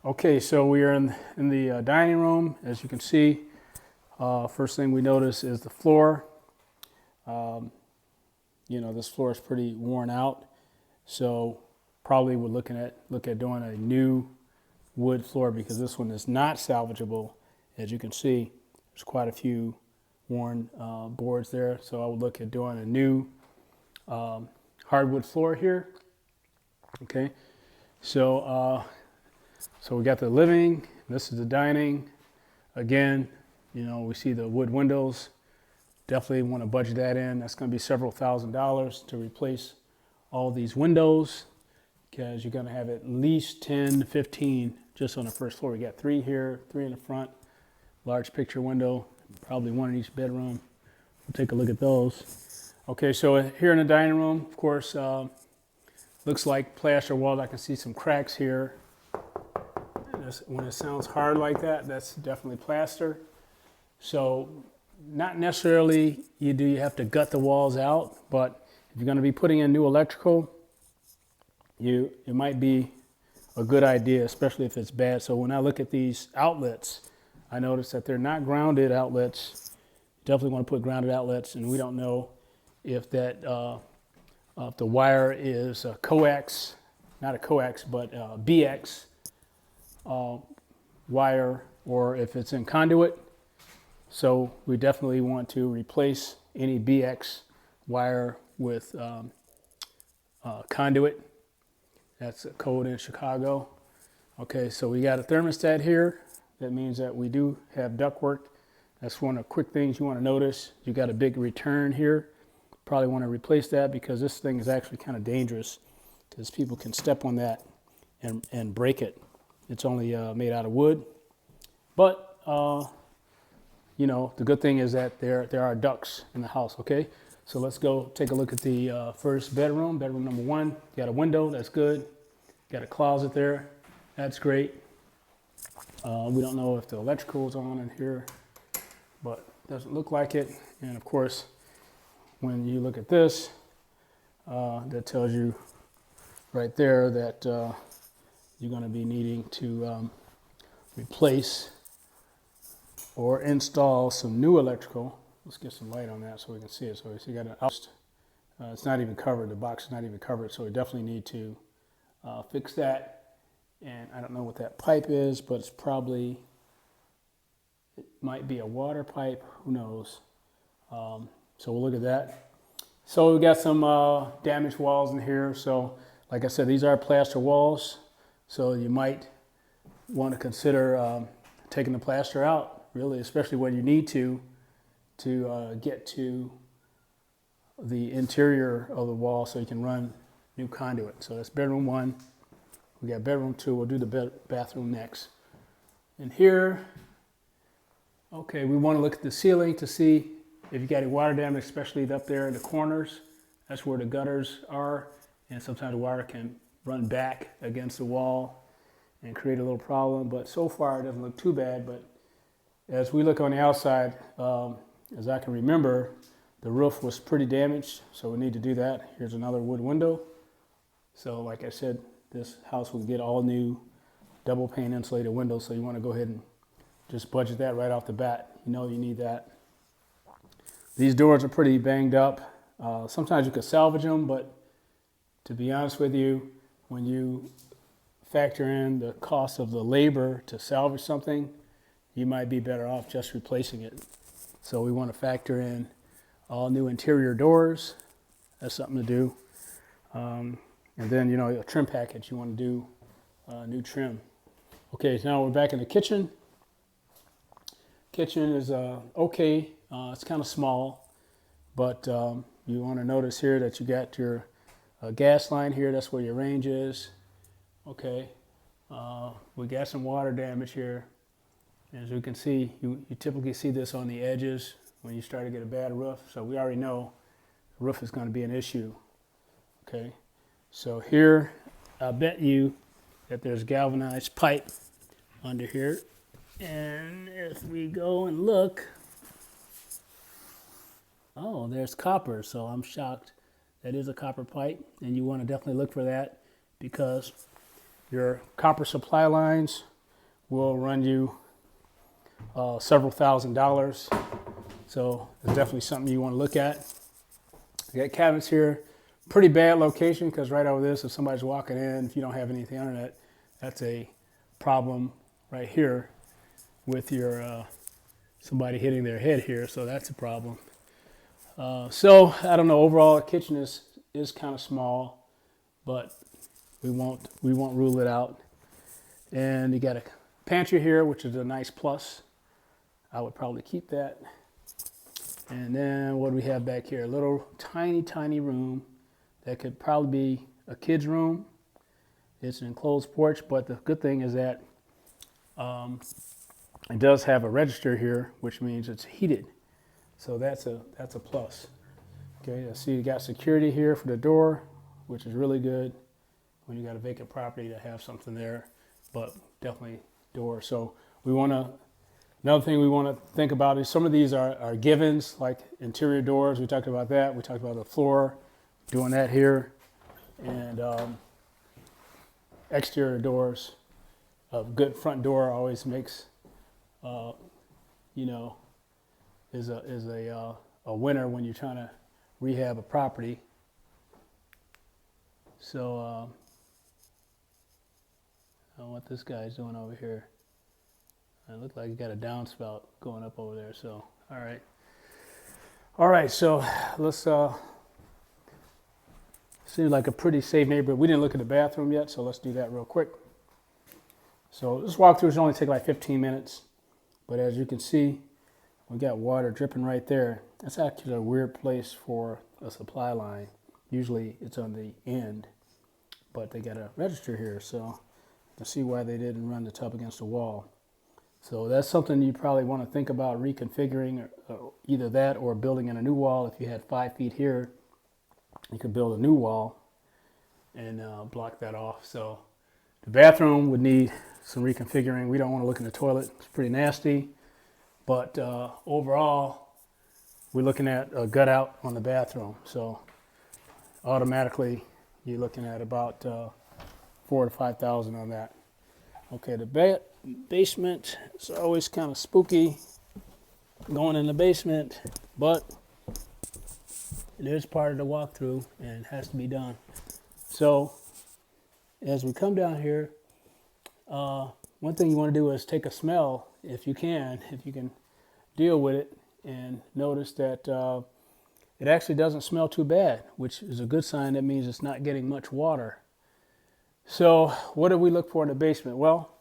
Okay, so we are in the dining room. As you can see, first thing we notice is the floor. This floor is pretty worn out, so probably we're look at doing a new wood floor because this one is not salvageable. As you can see, there's quite a few worn boards there, so I would look at doing a new hardwood floor here. Okay, so we got the living. This is the dining. Again, we see the wood windows. Definitely want to budget that in. That's going to be several $1,000s to replace all these windows because you're going to have at least 10 to 15 just on the first floor. We got 3 here, 3 in the front, large picture window, probably 1 in each bedroom. We'll take a look at those. Okay, so here in the dining room, of course, looks like plaster walls. I can see some cracks here. When it sounds hard like that, that's definitely plaster. So not necessarily you have to gut the walls out, but if you're going to be putting in new electrical, it might be a good idea, especially if it's bad. So when I look at these outlets, I notice that they're not grounded outlets. Definitely want to put grounded outlets, and we don't know if that if the wire is a coax, not a coax, but BX wire, or if it's in conduit. So we definitely want to replace any BX wire with conduit. That's a code in Chicago. Okay, so we got a thermostat here. That means that we do have ductwork. That's one of the quick things you want to notice. You got a big return here. Probably want to replace that because this thing is actually kind of dangerous because people can step on that and break it. It's only made out of wood. But the good thing is that there are ducts in the house, okay? So let's go take a look at the first bedroom, bedroom number 1. You got a window, that's good. Got a closet there, that's great. We don't know if the electrical is on in here, but it doesn't look like it. And of course, when you look at this, that tells you right there that you're gonna be needing to replace or install some new electrical. Let's get some light on that so we can see it. So you got an out. It's not even covered. The box is not even covered. So we definitely need to fix that. And I don't know what that pipe is, but it might be a water pipe. Who knows? So we'll look at that. So we got some damaged walls in here. So like I said, these are plaster walls. So you might want to consider taking the plaster out, really, especially when you need to get to the interior of the wall so you can run new conduit. So that's bedroom 1. We got bedroom 2. We'll do the bathroom next. And here, okay, we want to look at the ceiling to see if you got any water damage, especially up there in the corners. That's where the gutters are, and sometimes the water can run back against the wall and create a little problem. But so far, it doesn't look too bad. But as we look on the outside, as I can remember, the roof was pretty damaged, so we need to do that. Here's another wood window. So like I said, this house will get all new double pane insulated windows, so you want to go ahead and just budget that right off the bat. You know you need that. These doors are pretty banged up. Sometimes you could salvage them, but to be honest with you, when you factor in the cost of the labor to salvage something, you might be better off just replacing it. So we want to factor in all new interior doors. That's something to do. And then, a trim package, you want to do new trim. Okay, so now we're back in the kitchen. Kitchen is okay. It's kind of small, but you want to notice here that you got your gas line here. That's where your range is. Okay, we got some water damage here. As you can see, you typically see this on the edges when you start to get a bad roof. So we already know the roof is going to be an issue. Okay, so here, I bet you that there's galvanized pipe under here. And if we go and look, oh, there's copper. So I'm shocked. That is a copper pipe, and you want to definitely look for that because your copper supply lines will run you several $1,000s. So it's definitely something you want to look at. You got cabinets here. Pretty bad location because right over this, if somebody's walking in, if you don't have anything under that, that's a problem right here with your somebody hitting their head here. So that's a problem. So I don't know. Overall, the kitchen is kind of small, but we won't rule it out. And you got a pantry here, which is a nice plus. I would probably keep that. And then what do we have back here? A little tiny room that could probably be a kid's room. It's an enclosed porch, but the good thing is that it does have a register here, which means it's heated. So that's a plus. Okay, I see you got security here for the door, which is really good when you got a vacant property to have something there, but definitely door. So another thing we want to think about is some of these are givens, like interior doors. We talked about that. We talked about the floor, doing that here, and exterior doors. A good front door always makes, is a winner when you're trying to rehab a property. So I don't know what this guy's doing over here. It looked like he got a downspout going up over there. So all right. So let's seems like a pretty safe neighborhood. We didn't look at the bathroom yet, so let's do that real quick. So this walkthrough is only take like 15 minutes, but as you can see, we got water dripping right there. That's actually a weird place for a supply line. Usually it's on the end, but they got a register here, so you can see why they didn't run the tub against the wall. So that's something you probably want to think about reconfiguring, either that or building in a new wall. If you had 5 feet here, you could build a new wall and block that off. So the bathroom would need some reconfiguring. We don't want to look in the toilet. It's pretty nasty. But overall, we're looking at a gut out on the bathroom. So automatically, you're looking at about $4,000 to $5,000 on that. Okay, the basement is always kind of spooky going in the basement, but it is part of the walkthrough and it has to be done. So as we come down here, one thing you want to do is take a smell if you can deal with it, and notice that it actually doesn't smell too bad, which is a good sign. That means it's not getting much water. So what do we look for in the basement? Well,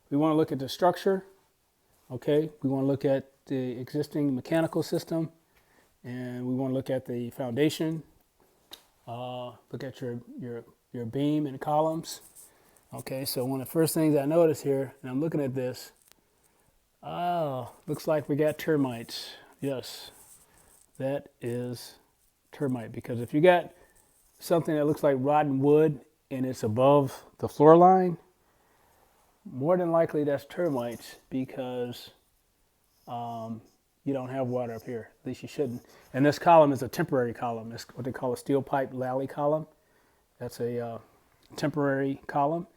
we want to look at the structure. Okay, we want to look at the existing mechanical system, and we want to look at the foundation. Look at your beam and columns. Okay, so one of the first things I notice here, and I'm looking at this, looks like we got termites. Yes, that is termite, because if you got something that looks like rotten wood and it's above the floor line, more than likely that's termites, because you don't have water up here. At least you shouldn't. And this column is a temporary column. It's what they call a steel pipe lally column. That's a temporary column,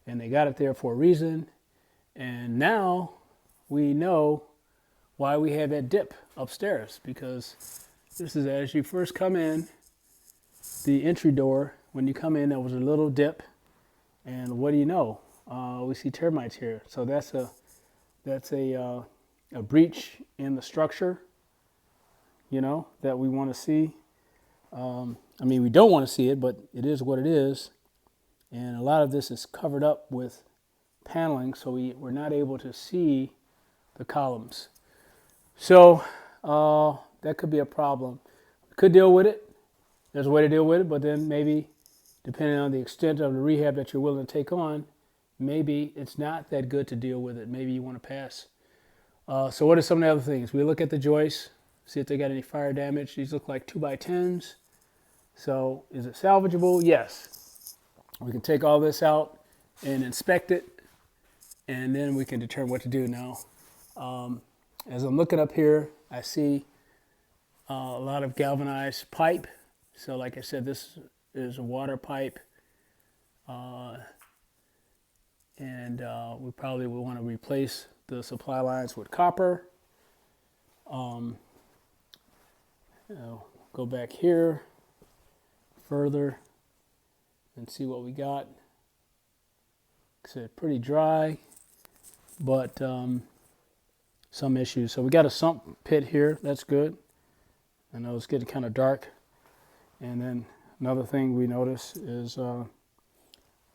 and they got it there for a reason. And now we know why we had that dip upstairs, because this is as you first come in, the entry door. When you come in, there was a little dip, and what do you know? We see termites here. So that's a breach in the structure, that we want to see. I mean, we don't want to see it, but it is what it is. And a lot of this is covered up with paneling, so we're not able to see the columns. So that could be a problem. We could deal with it. There's a way to deal with it, but then maybe, depending on the extent of the rehab that you're willing to take on, maybe it's not that good to deal with it. Maybe you want to pass. So what are some of the other things? We look at the joists, see if they got any fire damage. These look like 2x10s. So is it salvageable? Yes. We can take all this out and inspect it, and then we can determine what to do now. As I'm looking up here, I see a lot of galvanized pipe. So like I said, this is a water pipe. and we probably will want to replace the supply lines with copper. Go back here further and see what we got. It's pretty dry, but some issues. So we got a sump pit here. That's good. I know it's getting kind of dark. And then another thing we notice is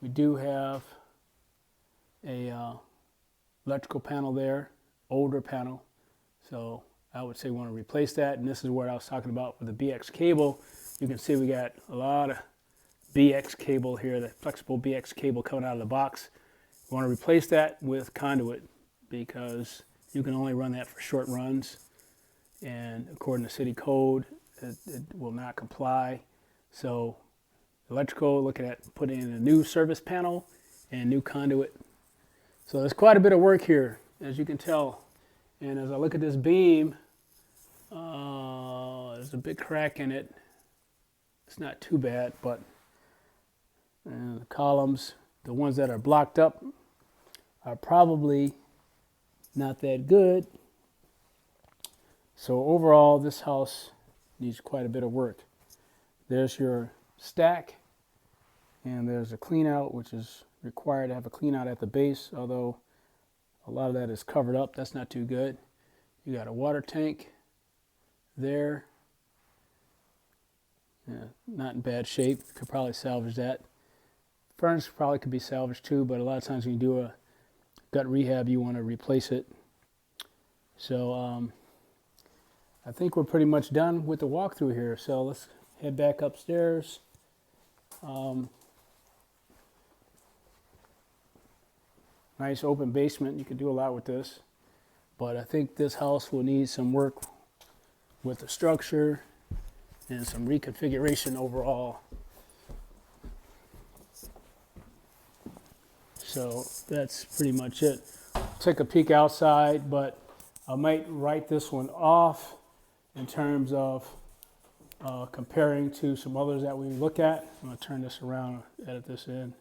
we do have a electrical panel there, older panel. So I would say we want to replace that. And this is what I was talking about with the BX cable. You can see we got a lot of BX cable here, the flexible BX cable coming out of the box. We want to replace that with conduit because you can only run that for short runs. And according to city code, it will not comply. So electrical, looking at putting in a new service panel and new conduit. So there's quite a bit of work here, as you can tell. And as I look at this beam, there's a big crack in it. It's not too bad, but the columns, the ones that are blocked up, are probably not that good. So overall, this house needs quite a bit of work. There's your stack, and there's a clean out, which is required to have a clean out at the base, although a lot of that is covered up. That's not too good. You got a water tank there. Yeah, not in bad shape. Could probably salvage that. Furnace probably could be salvaged too, but a lot of times when you do a gut rehab, you want to replace it. So I think we're pretty much done with the walkthrough here. So let's head back upstairs. Nice open basement. You can do a lot with this. But I think this house will need some work with the structure and some reconfiguration overall. So that's pretty much it. Take a peek outside, but I might write this one off in terms of comparing to some others that we look at. I'm going to turn this around, edit this in.